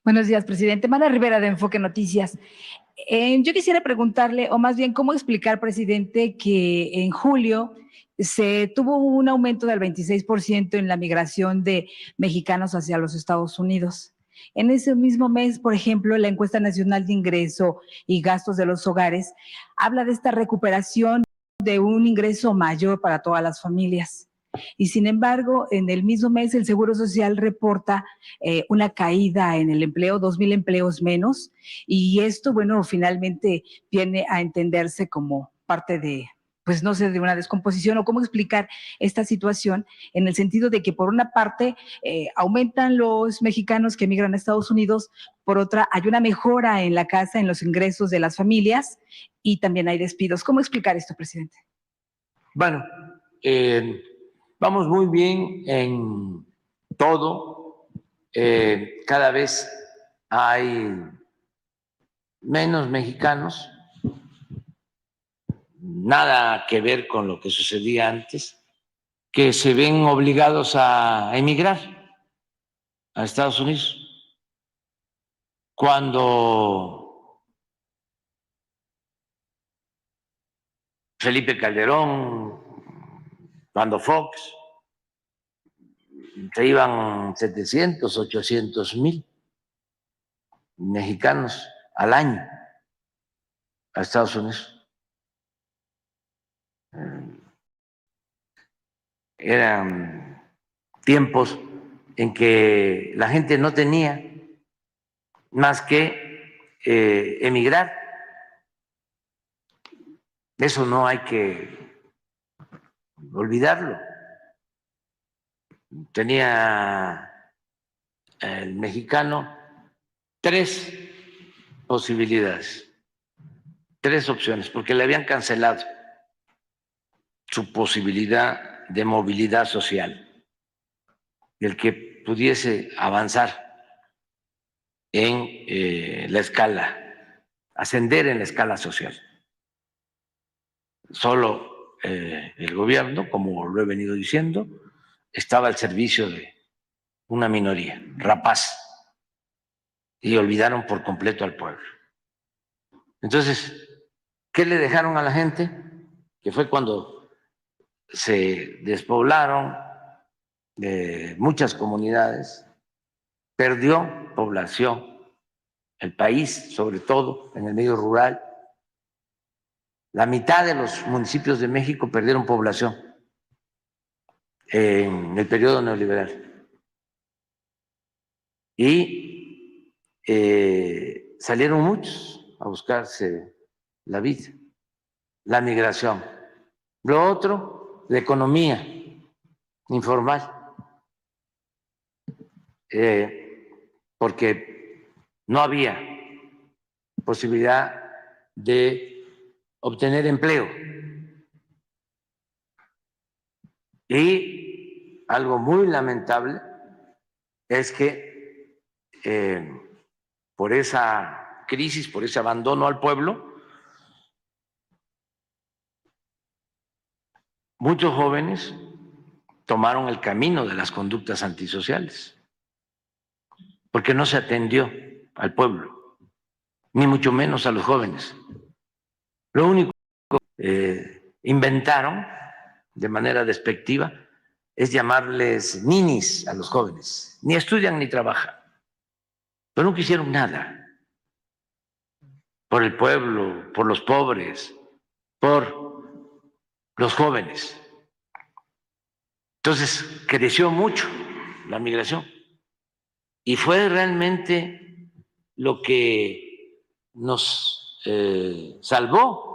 Buenos días, presidente. Mara Rivera de Enfoque Noticias. Yo quisiera preguntarle, o más bien, ¿cómo explicar, presidente, que en julio se tuvo un aumento del 26% en la migración de mexicanos hacia los Estados Unidos? En ese mismo mes, por ejemplo, la encuesta nacional de ingreso y gastos de los hogares habla de esta recuperación de un ingreso mayor para todas las familias. Y sin embargo, en el mismo mes el Seguro Social reporta una caída en el empleo, 2,000 empleos menos, y esto, bueno, finalmente viene a entenderse como parte de, pues no sé, de una descomposición o cómo explicar esta situación en el sentido de que por una parte aumentan los mexicanos que emigran a Estados Unidos, por otra hay una mejora en la casa, en los ingresos de las familias y también hay despidos. ¿Cómo explicar esto, presidente? Bueno, vamos muy bien en todo. Cada vez hay menos mexicanos, nada que ver con lo que sucedía antes, que se ven obligados a emigrar a Estados Unidos. Cuando Felipe Calderón, cuando Fox, se iban 700, 800,000 mexicanos al año a Estados Unidos. Eran tiempos en que la gente no tenía más que emigrar. Eso no hay que olvidarlo. Tenía el mexicano tres posibilidades, tres opciones, porque le habían cancelado su posibilidad de movilidad social, el que pudiese avanzar en la escala, ascender en la escala social. Solo el gobierno, como lo he venido diciendo, estaba al servicio de una minoría rapaz y olvidaron por completo al pueblo. Entonces, ¿qué le dejaron a la gente? Que fue cuando se despoblaron muchas comunidades, perdió población el país, sobre todo en el medio rural. La mitad de los municipios de México perdieron población en el periodo neoliberal. Y salieron muchos a buscarse la vida, la migración. Lo otro, la economía informal, porque no había posibilidad de obtener empleo. Y algo muy lamentable es que por esa crisis, por ese abandono al pueblo, muchos jóvenes tomaron el camino de las conductas antisociales, porque no se atendió al pueblo, ni mucho menos a los jóvenes. Lo único que inventaron de manera despectiva es llamarles ninis a los jóvenes. Ni estudian ni trabajan, pero nunca hicieron nada por el pueblo, por los pobres, por los jóvenes. Entonces creció mucho la migración y fue realmente lo que nos salvó,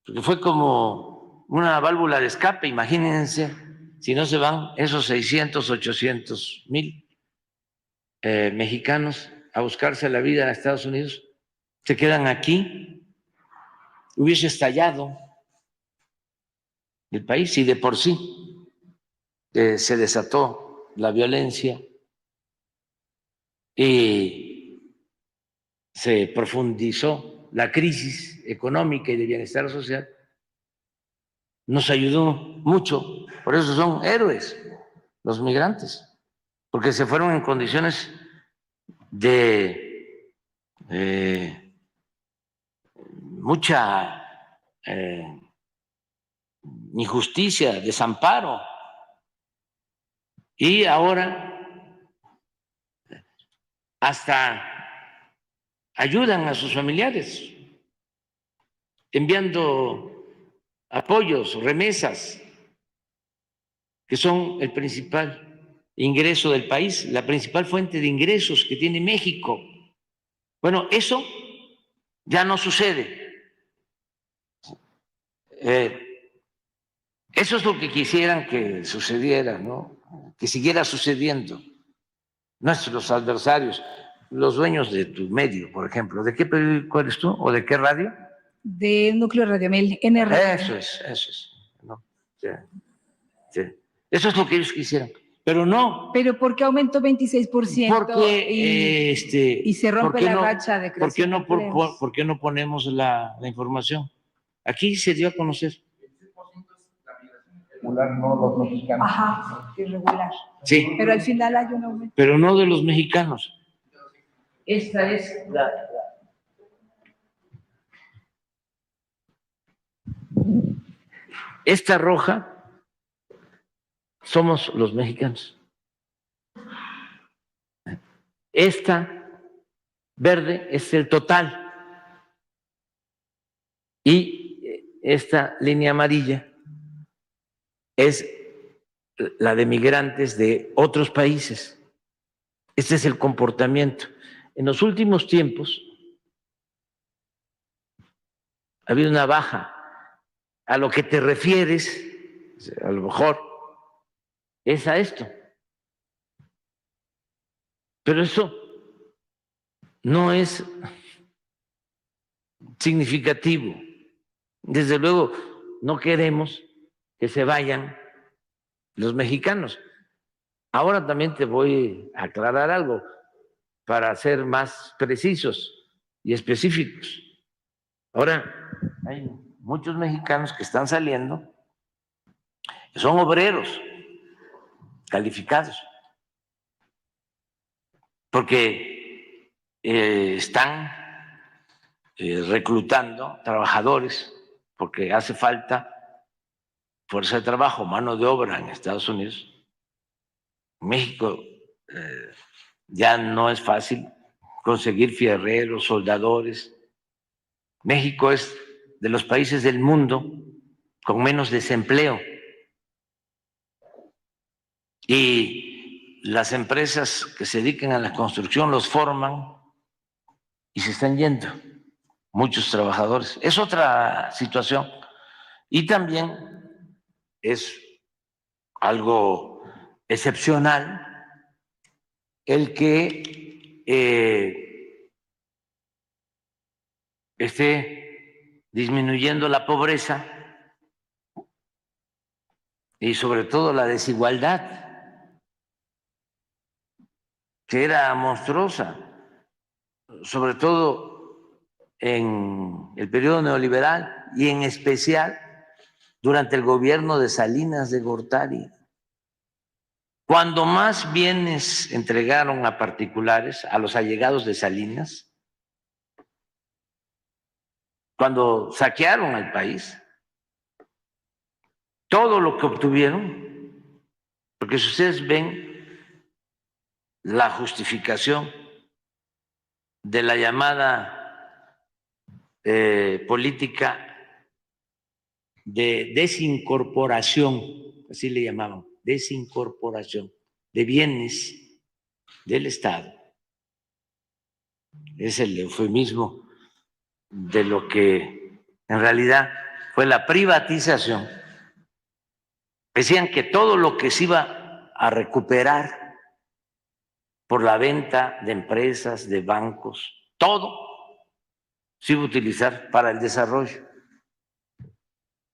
porque fue como una válvula de escape. Imagínense si no se van esos 600, 800,000 mexicanos a buscarse la vida a Estados Unidos, se quedan aquí, hubiese estallado el país y de por sí se desató la violencia y se profundizó la crisis económica y de bienestar social. Nos ayudó mucho, por eso son héroes los migrantes, porque se fueron en condiciones de mucha injusticia, desamparo. Y ahora hasta ayudan a sus familiares, enviando apoyos, remesas, que son el principal ingreso del país, la principal fuente de ingresos que tiene México. Bueno, eso ya no sucede. Eso es lo que quisieran que sucediera, ¿no? Que siguiera sucediendo. Nuestros adversarios, los dueños de tu medio, por ejemplo, ¿de qué periódico eres tú o de qué radio? De Núcleo Radiomil, NR. Eso es. ¿No? Sí, sí. Eso es lo que ellos quisieran. Pero no. ¿Pero por qué aumentó 26%? Porque, y se rompe la racha de creación de empleos? ¿Por qué no ponemos la información? Aquí se dio a conocer. Irregular, no los mexicanos. Ajá, irregular. Sí. Pero al final hay un aumento. Pero no de los mexicanos. Esta es esta roja somos los mexicanos. Esta verde es el total. Y esta línea amarilla es la de migrantes de otros países. Este es el comportamiento. En los últimos tiempos ha habido una baja. A lo que te refieres, a lo mejor, es a esto. Pero eso no es significativo. Desde luego, no queremos que se vayan los mexicanos. Ahora también te voy a aclarar algo para ser más precisos y específicos. Ahora hay muchos mexicanos que están saliendo, que son obreros calificados, porque están reclutando trabajadores, porque hace falta fuerza de trabajo, mano de obra en Estados Unidos. En México ya no es fácil conseguir fierreros, soldadores. México es de los países del mundo con menos desempleo. Y las empresas que se dedican a la construcción los forman y se están yendo muchos trabajadores. Es otra situación. Y también es algo excepcional el que esté disminuyendo la pobreza y sobre todo la desigualdad, que era monstruosa, sobre todo en el periodo neoliberal y en especial durante el gobierno de Salinas de Gortari. Cuando más bienes entregaron a particulares, a los allegados de Salinas, cuando saquearon al país, todo lo que obtuvieron, porque si ustedes ven la justificación de la llamada política de desincorporación, así le llamaban, desincorporación de bienes del Estado. Es el eufemismo de lo que en realidad fue la privatización. Decían que todo lo que se iba a recuperar por la venta de empresas, de bancos, todo se iba a utilizar para el desarrollo.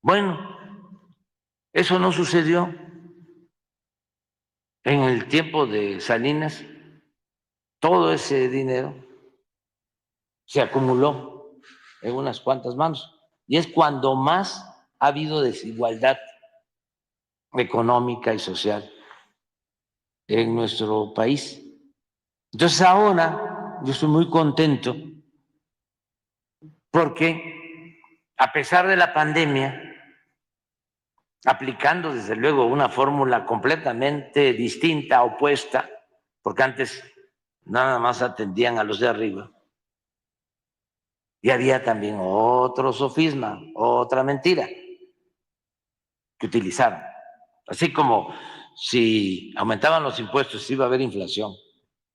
Bueno, eso no sucedió. En el tiempo de Salinas, todo ese dinero se acumuló en unas cuantas manos. Y es cuando más ha habido desigualdad económica y social en nuestro país. Entonces ahora yo estoy muy contento porque a pesar de la pandemia, aplicando desde luego una fórmula completamente distinta, opuesta, porque antes nada más atendían a los de arriba, y había también otro sofisma, otra mentira que utilizaron. Así como si aumentaban los impuestos iba a haber inflación,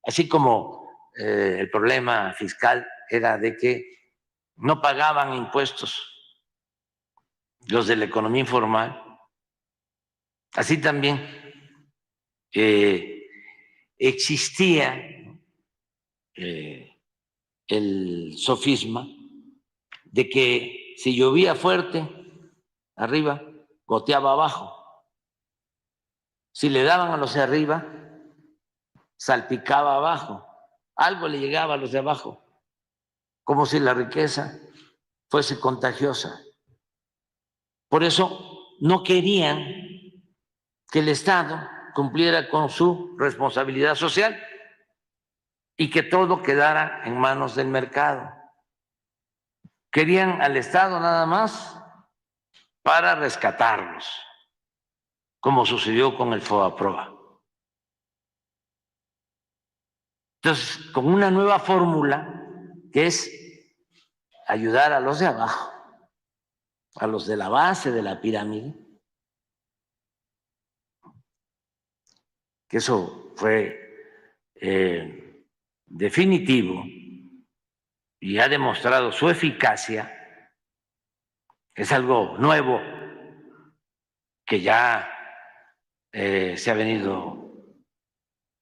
así como el problema fiscal era de que no pagaban impuestos los de la economía informal, así también existía el sofisma de que si llovía fuerte arriba, goteaba abajo. Si le daban a los de arriba, salpicaba abajo. Algo le llegaba a los de abajo, como si la riqueza fuese contagiosa. Por eso no querían que el Estado cumpliera con su responsabilidad social y que todo quedara en manos del mercado. Querían al Estado nada más para rescatarlos, como sucedió con el FOBAPROA. Entonces, con una nueva fórmula que es ayudar a los de abajo, a los de la base de la pirámide, que eso fue definitivo y ha demostrado su eficacia, es algo nuevo que ya se ha venido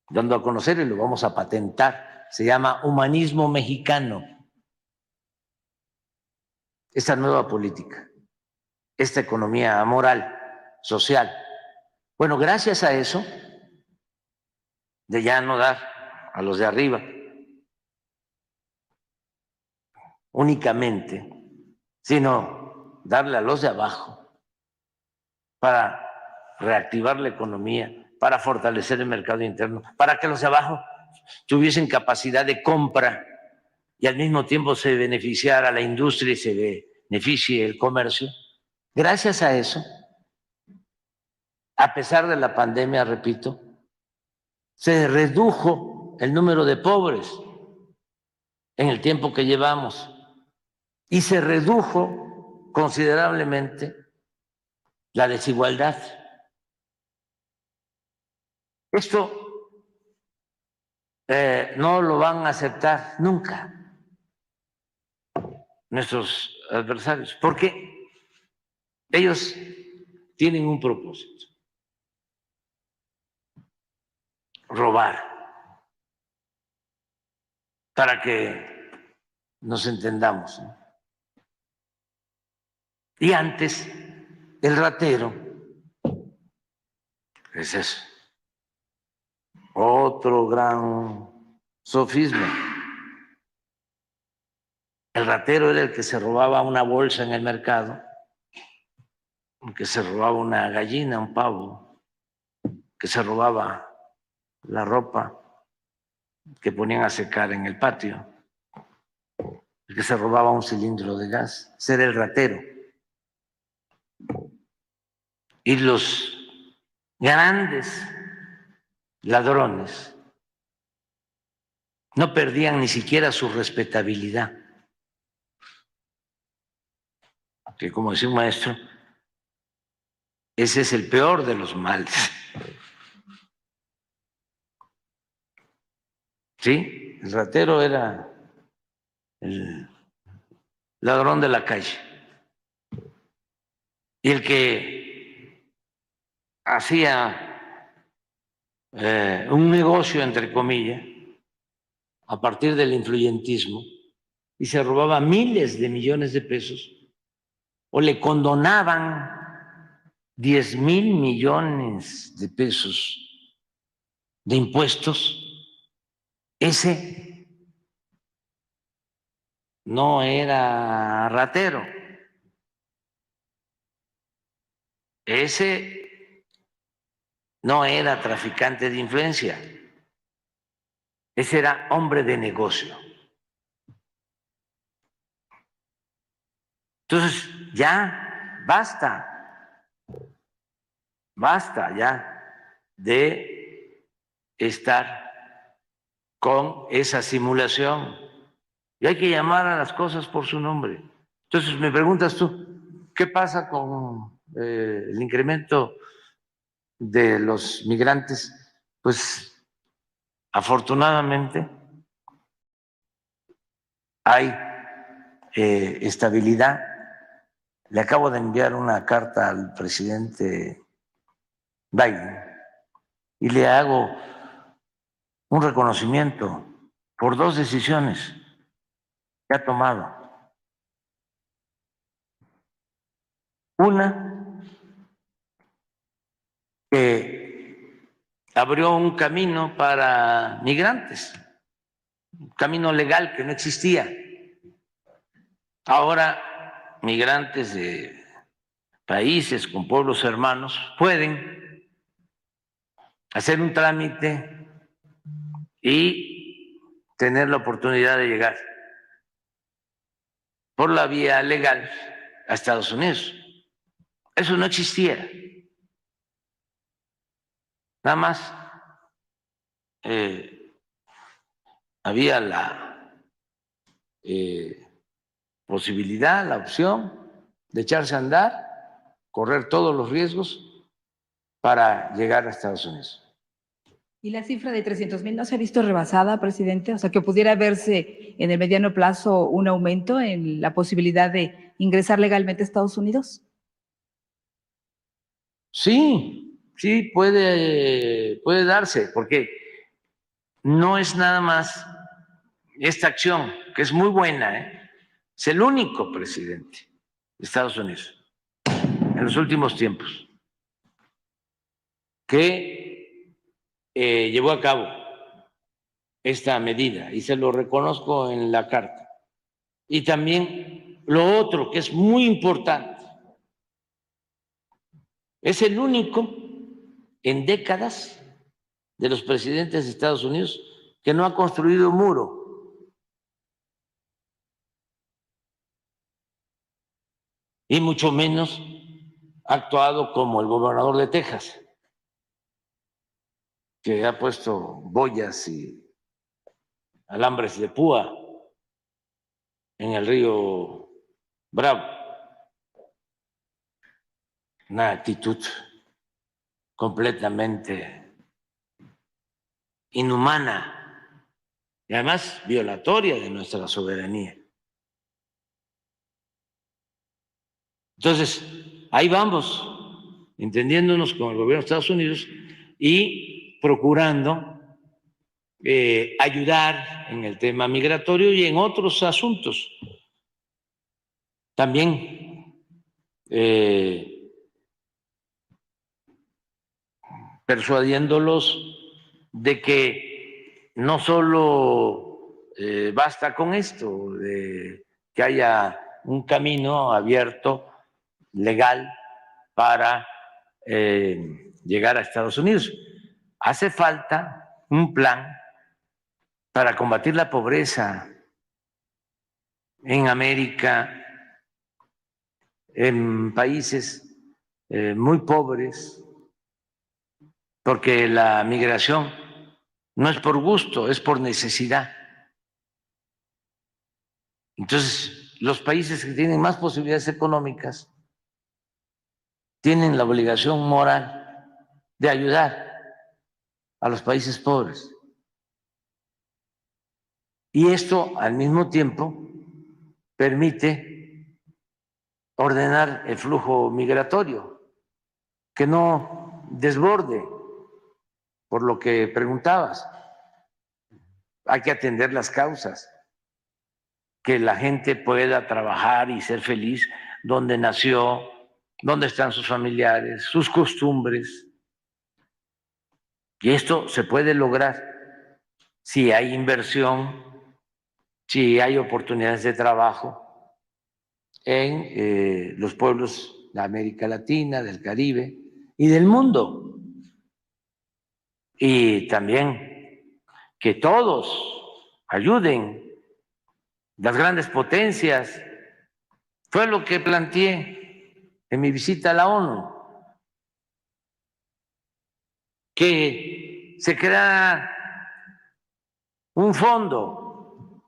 dando a conocer y lo vamos a patentar. Se llama humanismo mexicano. Esta nueva política, esta economía moral, social. Bueno, gracias a eso, de ya no dar a los de arriba únicamente, sino darle a los de abajo para reactivar la economía, para fortalecer el mercado interno, para que los de abajo tuviesen capacidad de compra y al mismo tiempo se beneficiara la industria y se beneficie el comercio. Gracias a eso, a pesar de la pandemia, repito, se redujo el número de pobres en el tiempo que llevamos y se redujo considerablemente la desigualdad. Esto no lo van a aceptar nunca nuestros adversarios, porque ellos tienen un propósito: robar. Para que nos entendamos, ¿no? Y antes, el ratero, ese es otro gran sofisma. El ratero era el que se robaba una bolsa en el mercado, el que se robaba una gallina, un pavo, que se robaba la ropa que ponían a secar en el patio, el que se robaba un cilindro de gas. Ese era el ratero. Y los grandes ladrones no perdían ni siquiera su respetabilidad, que como decía un maestro, ese es el peor de los males. ¿Sí? El ratero era el ladrón de la calle. Y el que hacía un negocio, entre comillas, a partir del influyentismo, y se robaba miles de millones de pesos, o le condonaban 10,000 millones de pesos de impuestos, ese no era ratero, ese no era traficante de influencia, Ese era hombre de negocio. Entonces, ya basta ya de estar con esa simulación. Y hay que llamar a las cosas por su nombre. Entonces, me preguntas tú, ¿qué pasa con el incremento de los migrantes? Pues afortunadamente hay estabilidad. Le acabo de enviar una carta al presidente Biden y le hago un reconocimiento por dos decisiones que ha tomado. Una, que abrió un camino para migrantes, un camino legal que no existía. Ahora, migrantes de países con pueblos hermanos pueden hacer un trámite y tener la oportunidad de llegar por la vía legal a Estados Unidos. Eso no existía. Nada más había la posibilidad, la opción de echarse a andar, correr todos los riesgos para llegar a Estados Unidos. ¿Y la cifra de 300,000 no se ha visto rebasada, presidente? O sea, que pudiera verse en el mediano plazo un aumento en la posibilidad de ingresar legalmente a Estados Unidos. Sí, sí puede darse, porque no es nada más esta acción, que es muy buena, es el único presidente de Estados Unidos en los últimos tiempos que llevó a cabo esta medida y se lo reconozco en la carta. Y también lo otro que es muy importante, es el único en décadas de los presidentes de Estados Unidos que no ha construido un muro. Y mucho menos ha actuado como el gobernador de Texas, que ha puesto boyas y alambres de púa en el río Bravo. Una actitud completamente inhumana y además violatoria de nuestra soberanía. Entonces, ahí vamos, entendiéndonos con el gobierno de Estados Unidos y procurando ayudar en el tema migratorio y en otros asuntos. También persuadiéndolos de que no solo basta con esto, de que haya un camino abierto, legal, para llegar a Estados Unidos. Hace falta un plan para combatir la pobreza en América, en países muy pobres, porque la migración no es por gusto, es por necesidad. Entonces, los países que tienen más posibilidades económicas tienen la obligación moral de ayudar a los países pobres. Y esto, al mismo tiempo, permite ordenar el flujo migratorio, que no desborde, por lo que preguntabas. Hay que atender las causas, que la gente pueda trabajar y ser feliz donde nació, donde están sus familiares, sus costumbres. Y esto se puede lograr si hay inversión, si hay oportunidades de trabajo en los pueblos de América Latina, del Caribe y del mundo. Y también que todos ayuden, las grandes potencias. Fue lo que planteé en mi visita a la ONU, que se crea un fondo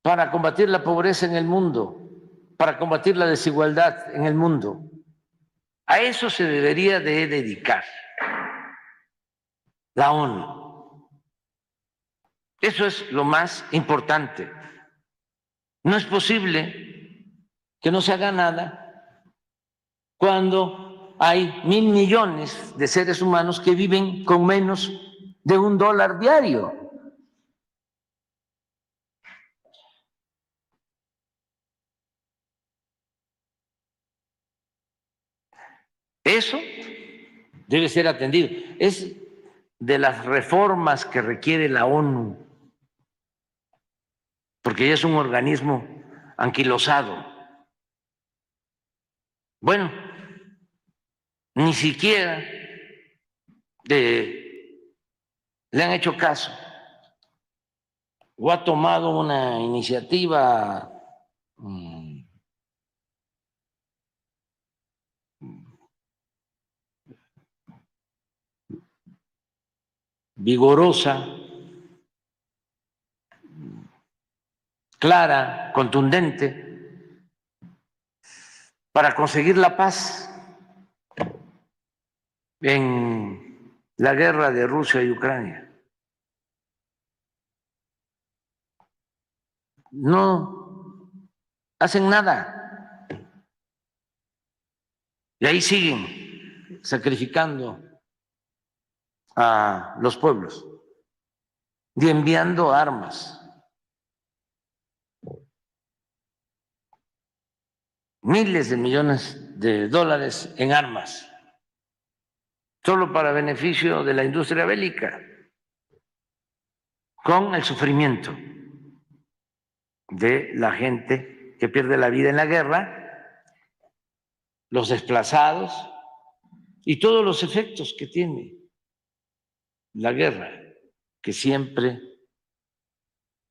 para combatir la pobreza en el mundo, para combatir la desigualdad en el mundo. A eso se debería de dedicar la ONU. Eso es lo más importante. No es posible que no se haga nada cuando hay 1.000 millones de seres humanos que viven con menos de $1 diario. Eso debe ser atendido. Es de las reformas que requiere la ONU, porque ya es un organismo anquilosado. Bueno, ni siquiera le han hecho caso o ha tomado una iniciativa vigorosa, clara, contundente, para conseguir la paz en la guerra de Rusia y Ucrania. No hacen nada. Y ahí siguen sacrificando a los pueblos y enviando armas. Miles de millones de dólares en armas, solo para beneficio de la industria bélica, con el sufrimiento de la gente que pierde la vida en la guerra, los desplazados y todos los efectos que tiene la guerra, que siempre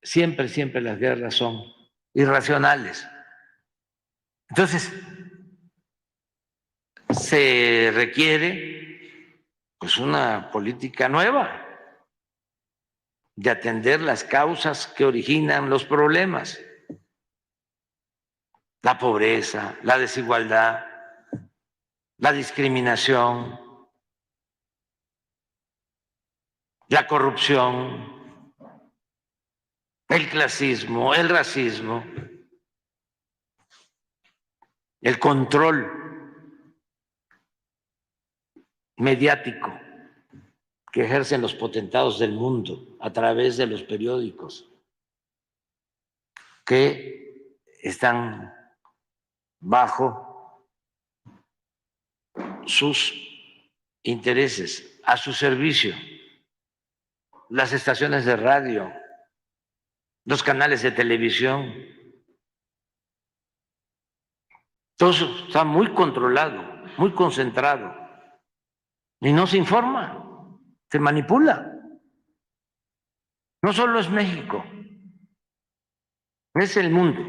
las guerras son irracionales. Entonces, se requiere pues una política nueva de atender las causas que originan los problemas, la pobreza, la desigualdad, la discriminación, la corrupción, el clasismo, el racismo, el control mediático que ejercen los potentados del mundo a través de los periódicos que están bajo sus intereses, a su servicio, las estaciones de radio, los canales de televisión. Todo eso está muy controlado, muy concentrado y no se informa. Se manipula. No solo es México, es el mundo.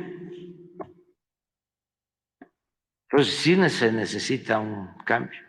Entonces sí se necesita un cambio.